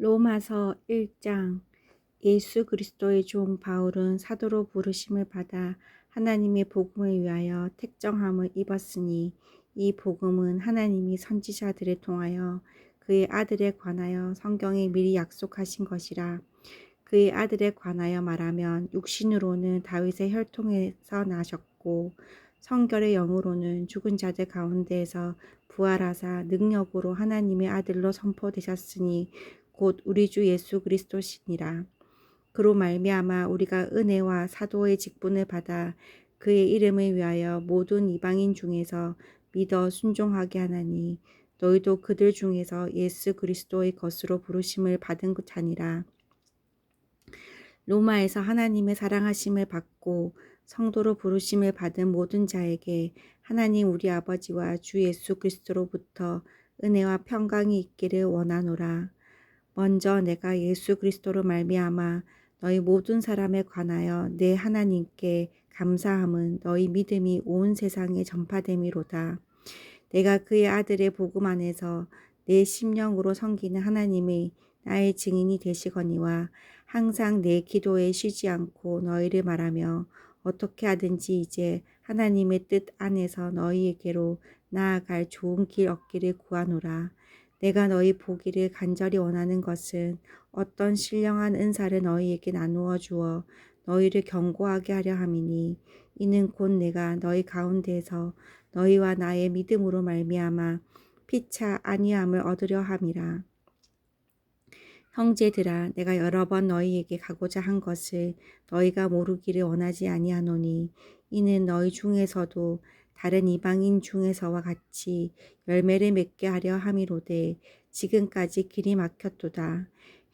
로마서 1장. 예수 그리스도의 종 바울은 사도로 부르심을 받아 하나님의 복음을 위하여 택정함을 입었으니 이 복음은 하나님이 선지자들을 통하여 그의 아들에 관하여 성경에 미리 약속하신 것이라. 그의 아들에 관하여 말하면 육신으로는 다윗의 혈통에서 나셨고 성결의 영으로는 죽은 자들 가운데에서 부활하사 능력으로 하나님의 아들로 선포되셨으니 곧 우리 주 예수 그리스도시니라. 그로 말미암아 우리가 은혜와 사도의 직분을 받아 그의 이름을 위하여 모든 이방인 중에서 믿어 순종하게 하나니 너희도 그들 중에서 예수 그리스도의 것으로 부르심을 받은 자니라. 로마에서 하나님의 사랑하심을 받고 성도로 부르심을 받은 모든 자에게 하나님 우리 아버지와 주 예수 그리스도로부터 은혜와 평강이 있기를 원하노라. 먼저 내가 예수 그리스도로 말미암아 너희 모든 사람에 관하여 내 하나님께 감사함은 너희 믿음이 온 세상에 전파됨이로다. 내가 그의 아들의 복음 안에서 내 심령으로 섬기는 하나님의 나의 증인이 되시거니와 항상 내 기도에 쉬지 않고 너희를 말하며 어떻게 하든지 이제 하나님의 뜻 안에서 너희에게로 나아갈 좋은 길 얻기를 구하노라. 내가 너희 보기를 간절히 원하는 것은 어떤 신령한 은사를 너희에게 나누어 주어 너희를 견고하게 하려 함이니 이는 곧 내가 너희 가운데에서 너희와 나의 믿음으로 말미암아 피차 안위함을 얻으려 함이라. 형제들아, 내가 여러 번 너희에게 가고자 한 것을 너희가 모르기를 원하지 아니하노니 이는 너희 중에서도 다른 이방인 중에서와 같이 열매를 맺게 하려 함이로되 지금까지 길이 막혔도다.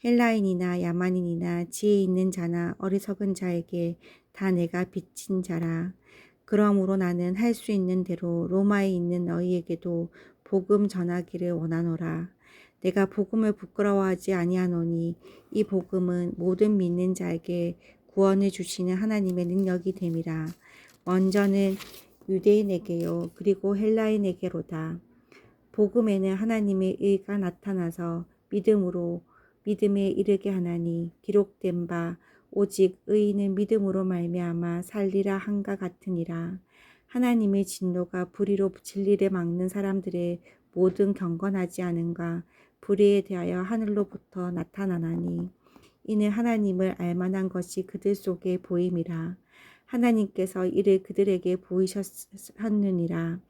헬라인이나 야만인이나 지혜 있는 자나 어리석은 자에게 다 내가 빚진 자라. 그러므로 나는 할 수 있는 대로 로마에 있는 너희에게도 복음 전하기를 원하노라. 내가 복음을 부끄러워하지 아니하노니 이 복음은 모든 믿는 자에게 구원을 주시는 하나님의 능력이 됨이라. 먼저는 유대인에게요 그리고 헬라인에게로다. 복음에는 하나님의 의가 나타나서 믿음에 이르게 하나니 기록된 바 오직 의인은 믿음으로 말미암아 살리라 한가 같으니라. 하나님의 진노가 불의로 진리를 막는 사람들의 모든 경건하지 않은가 불의에 대하여 하늘로부터 나타나나니 이는 하나님을 알만한 것이 그들 속에 보임이라. 하나님께서 이를 그들에게 보이셨느니라.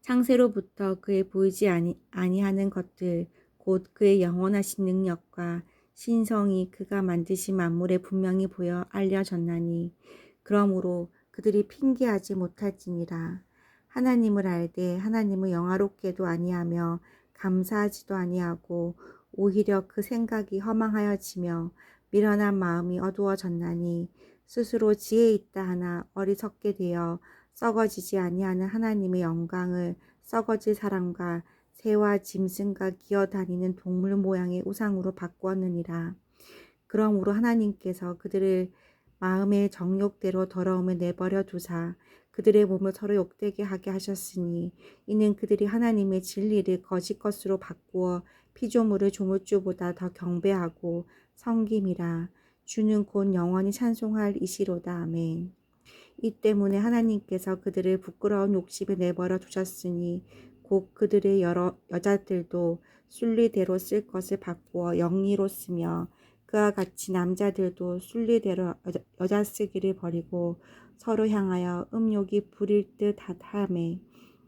창세로부터 그의 보이지 아니하는 것들 곧 그의 영원하신 능력과 신성이 그가 만드신 만물에 분명히 보여 알려졌나니 그러므로 그들이 핑계하지 못할지니라. 하나님을 알되 하나님을 영화롭게도 아니하며 감사하지도 아니하고 오히려 그 생각이 허망하여지며 미련한 마음이 어두워졌나니 스스로 지혜 있다 하나 어리석게 되어 썩어지지 아니하는 하나님의 영광을 썩어질 사람과 새와 짐승과 기어다니는 동물 모양의 우상으로 바꾸었느니라. 그러므로 하나님께서 그들을 마음의 정욕대로 더러움을 내버려 두사 그들의 몸을 서로 욕되게 하게 하셨으니 이는 그들이 하나님의 진리를 거짓 것으로 바꾸어 피조물을 조물주보다 더 경배하고 섬김이라. 주는 곧 영원히 찬송할 이시로다. 아멘. 이 때문에 하나님께서 그들을 부끄러운 욕심에 내버려 두셨으니 곧 그들의 여러 여자들도 순리대로 쓸 것을 바꾸어 영리로 쓰며 그와 같이 남자들도 순리대로 여자 쓰기를 버리고 서로 향하여 음욕이 부릴 듯 하매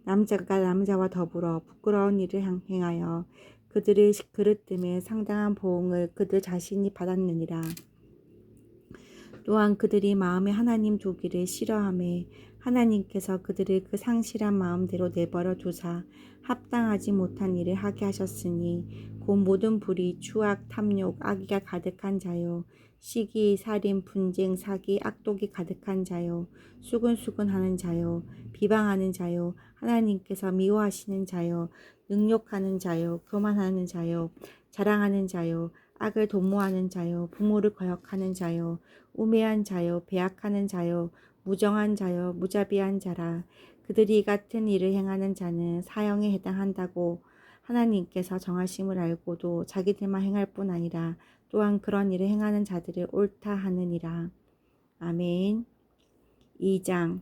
남자가 남자와 더불어 부끄러운 일을 행하여 그들의 그릇됨에 상당한 보응을 그들 자신이 받았느니라. 또한 그들이 마음에 하나님 두기를 싫어하매 하나님께서 그들을 그 상실한 마음대로 내버려 두사 합당하지 못한 일을 하게 하셨으니 곧 모든 불의, 추악, 탐욕, 악의가 가득한 자요 시기, 살인, 분쟁, 사기, 악독이 가득한 자요 수근수근하는 자요 비방하는 자요 하나님께서 미워하시는 자요 능욕하는 자요 교만하는 자요 자랑하는 자요 악을 도모하는 자요 부모를 거역하는 자요 우매한 자요 배악하는 자요 무정한 자요 무자비한 자라. 그들이 같은 일을 행하는 자는 사형에 해당한다고 하나님께서 정하심을 알고도 자기들만 행할 뿐 아니라 또한 그런 일을 행하는 자들을 옳다 하느니라. 아멘. 2장.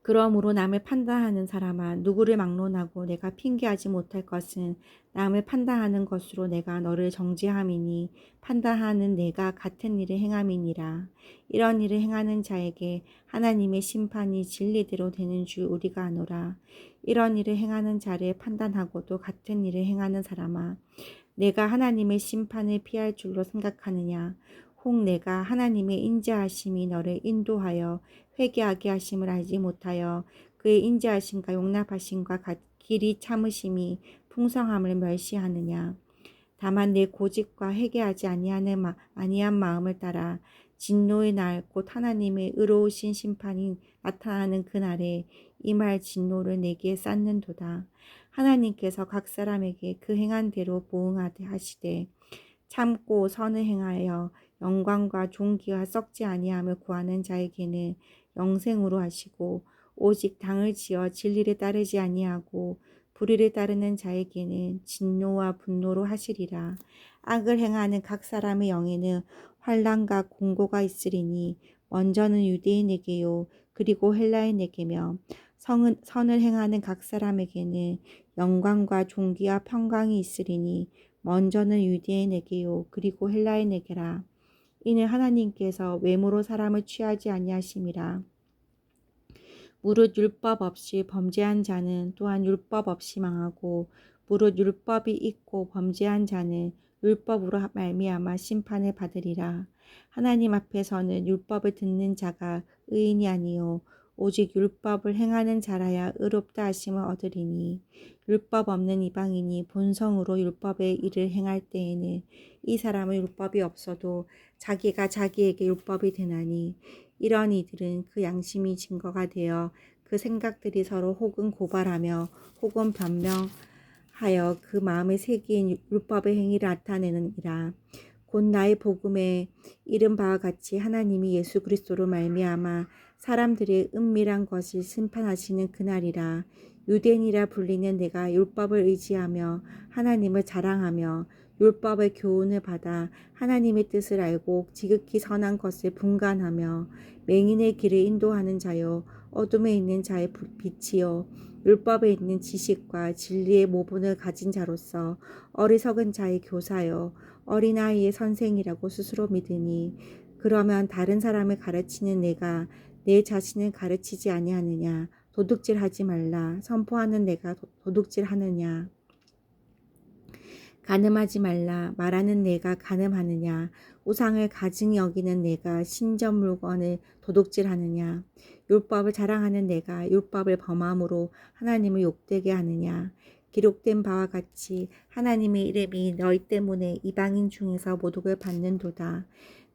그러므로 남을 판단하는 사람아, 누구를 막론하고 내가 핑계하지 못할 것은 남을 판단하는 것으로 내가 너를 정죄함이니 판단하는 내가 같은 일을 행함이니라. 이런 일을 행하는 자에게 하나님의 심판이 진리대로 되는 줄 우리가 아노라. 이런 일을 행하는 자를 판단하고도 같은 일을 행하는 사람아, 내가 하나님의 심판을 피할 줄로 생각하느냐? 혹 내가 하나님의 인자하심이 너를 인도하여 회개하게 하심을 알지 못하여 그의 인자하심과 용납하심과 길이 참으심이 풍성함을 멸시하느냐? 다만 내 고집과 회개하지 아니한 마음을 따라 진노의 날 곧 하나님의 의로우신 심판이 나타나는 그날에 임할 진노를 내게 쌓는도다. 하나님께서 각 사람에게 그 행한 대로 보응하게 하시되 참고 선을 행하여 영광과 존귀와 썩지 아니함을 구하는 자에게는 영생으로 하시고 오직 당을 지어 진리를 따르지 아니하고 불의를 따르는 자에게는 진노와 분노로 하시리라. 악을 행하는 각 사람의 영에는 환난과 공고가 있으리니 먼저는 유대인에게요 그리고 헬라인에게며 선을 행하는 각 사람에게는 영광과 존귀와 평강이 있으리니 먼저는 유대인에게요 그리고 헬라인에게라. 이는 하나님께서 외모로 사람을 취하지 아니하심이라. 무릇 율법 없이 범죄한 자는 또한 율법 없이 망하고 무릇 율법이 있고 범죄한 자는 율법으로 말미암아 심판을 받으리라. 하나님 앞에서는 율법을 듣는 자가 의인이 아니요 오직 율법을 행하는 자라야 의롭다 하심을 얻으리니 율법 없는 이방인이 본성으로 율법의 일을 행할 때에는 이 사람의 율법이 없어도 자기가 자기에게 율법이 되나니 이런 이들은 그 양심이 증거가 되어 그 생각들이 서로 혹은 고발하며 혹은 변명하여 그 마음의 세계인 율법의 행위를 나타내느니라. 곧 나의 복음에 이른 바와 같이 하나님이 예수 그리스도로 말미암아 사람들의 은밀한 것을 심판하시는 그날이라. 유대인이라 불리는 내가 율법을 의지하며 하나님을 자랑하며 율법의 교훈을 받아 하나님의 뜻을 알고 지극히 선한 것을 분간하며 맹인의 길을 인도하는 자요 어둠에 있는 자의 빛이요 율법에 있는 지식과 진리의 모분을 가진 자로서 어리석은 자의 교사요 어린아이의 선생이라고 스스로 믿으니 그러면 다른 사람을 가르치는 내가 내 자신을 가르치지 아니하느냐? 도둑질하지 말라 선포하는 내가 도둑질하느냐? 간음하지 말라 말하는 내가 간음하느냐? 우상을 가증히 여기는 내가 신전 물건을 도둑질하느냐? 율법을 자랑하는 내가 율법을 범함으로 하나님을 욕되게 하느냐? 기록된 바와 같이 하나님의 이름이 너희 때문에 이방인 중에서 모독을 받는도다.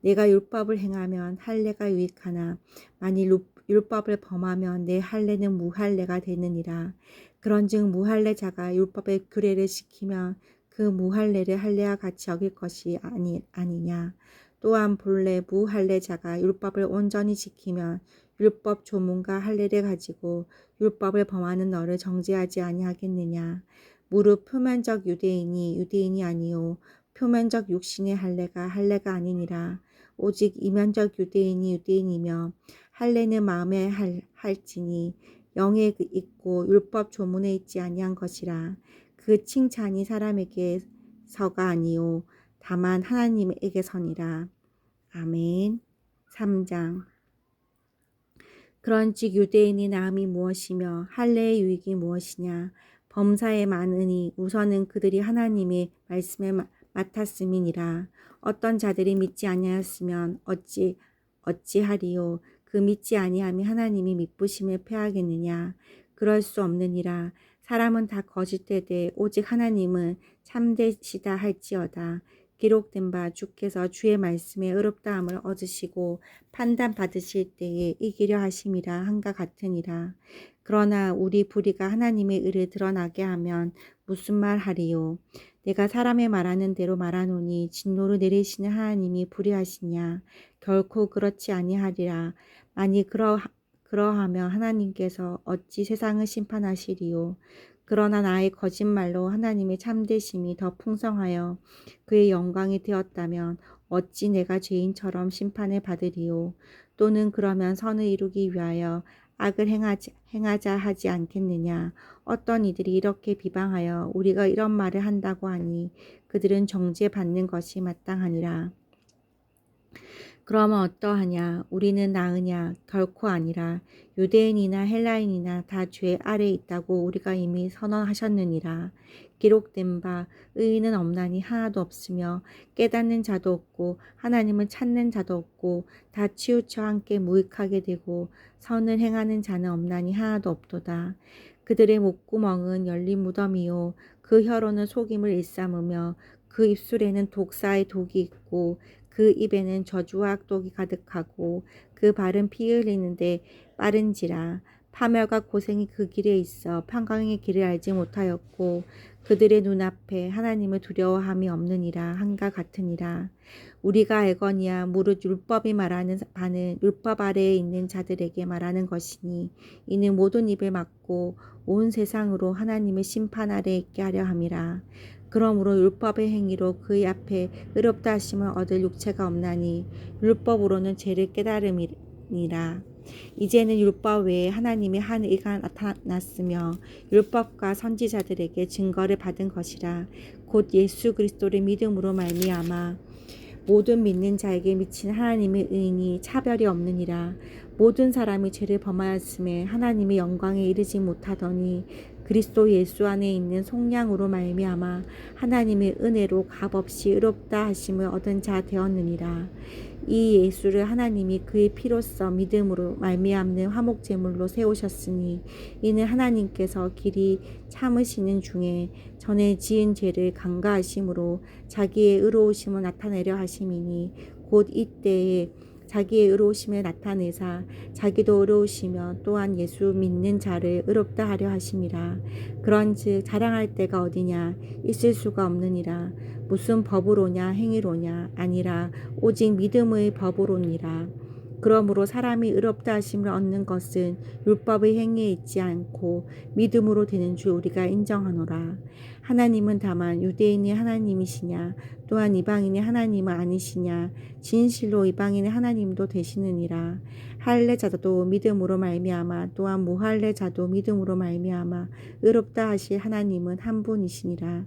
내가 율법을 행하면 할례가 유익하나 만일 율법을 범하면 내 할례는 무할례가 되느니라. 그런즉 무할례자가 율법의 규례를 지키면 그 무할례를 할례와 같이 여길 것이 아니냐. 또한 본래 무할례자가 율법을 온전히 지키면 율법 조문과 할례를 가지고 율법을 범하는 너를 정죄하지 아니하겠느냐. 무릇 표면적 유대인이 아니요 표면적 육신의 할례가 아니니라. 오직 이면적 유대인이며 할례는 마음에 할지니 영에 있고 율법 조문에 있지 아니한 것이라. 그 칭찬이 사람에게서가 아니요 다만 하나님에게서니라. 아멘. 3장. 그런즉 유대인이 나음이 무엇이며 할례의 유익이 무엇이냐? 범사에 많으니 우선은 그들이 하나님의 말씀에 맡았음이니라. 어떤 자들이 믿지 아니하였으면 어찌하리요? 그 믿지 아니함이 하나님이 미쁘심을 패하겠느냐? 그럴 수 없느니라. 사람은 다 거짓되되 오직 하나님은 참되시다 할지어다. 기록된 바 주께서 주의 말씀에 의롭다함을 얻으시고 판단 받으실 때에 이기려 하심이라 한가 같으니라. 그러나 우리 불의가 하나님의 의를 드러나게 하면 무슨 말 하리요? 내가 사람의 말하는 대로 말하노니 진노를 내리시는 하나님이 불의하시냐? 결코 그렇지 아니하리라. 만일 그러하면 하나님께서 어찌 세상을 심판하시리요? 그러나 나의 거짓말로 하나님의 참되심이 더 풍성하여 그의 영광이 되었다면 어찌 내가 죄인처럼 심판을 받으리요. 또는 그러면 선을 이루기 위하여 악을 행하자 하지 않겠느냐. 어떤 이들이 이렇게 비방하여 우리가 이런 말을 한다고 하니 그들은 정죄받는 것이 마땅하니라. 그러면 어떠하냐? 우리는 나으냐? 결코 아니라. 유대인이나 헬라인이나 다 죄 아래 있다고 우리가 이미 선언하셨느니라. 기록된 바 의인은 없나니 하나도 없으며 깨닫는 자도 없고 하나님을 찾는 자도 없고 다 치우쳐 함께 무익하게 되고 선을 행하는 자는 없나니 하나도 없도다. 그들의 목구멍은 열린 무덤이요 그 혀로는 속임을 일삼으며 그 입술에는 독사의 독이 있고 그 입에는 저주와 악독이 가득하고 그 발은 피 흘리는데 빠른지라. 파멸과 고생이 그 길에 있어 평강의 길을 알지 못하였고 그들의 눈앞에 하나님을 두려워함이 없느니라 한과 같으니라. 우리가 알거니와 무릇 율법이 말하는 바는 율법 아래에 있는 자들에게 말하는 것이니 이는 모든 입을 막고 온 세상으로 하나님의 심판 아래에 있게 하려 함이라. 그러므로 율법의 행위로 그의 앞에 의롭다 하심을 얻을 육체가 없나니 율법으로는 죄를 깨달음이니라. 이제는 율법 외에 하나님의 한 의가 나타났으며 율법과 선지자들에게 증거를 받은 것이라. 곧 예수 그리스도를 믿음으로 말미암아 모든 믿는 자에게 미친 하나님의 의인이 차별이 없느니라. 모든 사람이 죄를 범하였음에 하나님의 영광에 이르지 못하더니 그리스도 예수 안에 있는 속량으로 말미암아 하나님의 은혜로 값없이 의롭다 하심을 얻은 자 되었느니라. 이 예수를 하나님이 그의 피로써 믿음으로 말미암는 화목제물로 세우셨으니 이는 하나님께서 길이 참으시는 중에 전에 지은 죄를 간과하심으로 자기의 의로우심을 나타내려 하심이니 곧 이때에 자기의 의로우심을 나타내사 자기도 의로우시며 또한 예수 믿는 자를 의롭다 하려 하심이라. 그런즉 자랑할 때가 어디냐? 있을 수가 없느니라. 무슨 법으로냐 행위로냐? 아니라 오직 믿음의 법으로니라. 그러므로 사람이 의롭다 하심을 얻는 것은 율법의 행위에 있지 않고 믿음으로 되는 줄 우리가 인정하노라. 하나님은 다만 유대인이 하나님이시냐 또한 이방인이 하나님은 아니시냐 진실로 이방인의 하나님도 되시느니라. 할례자도 믿음으로 말미암아 또한 무할례자도 믿음으로 말미암아 의롭다 하실 하나님은 한 분이시니라.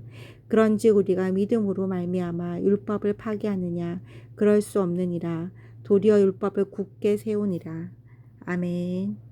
그런즉 우리가 믿음으로 말미암아 율법을 파기하느냐? 그럴 수 없느니라. 도리어 율법을 굳게 세우니라. 아멘.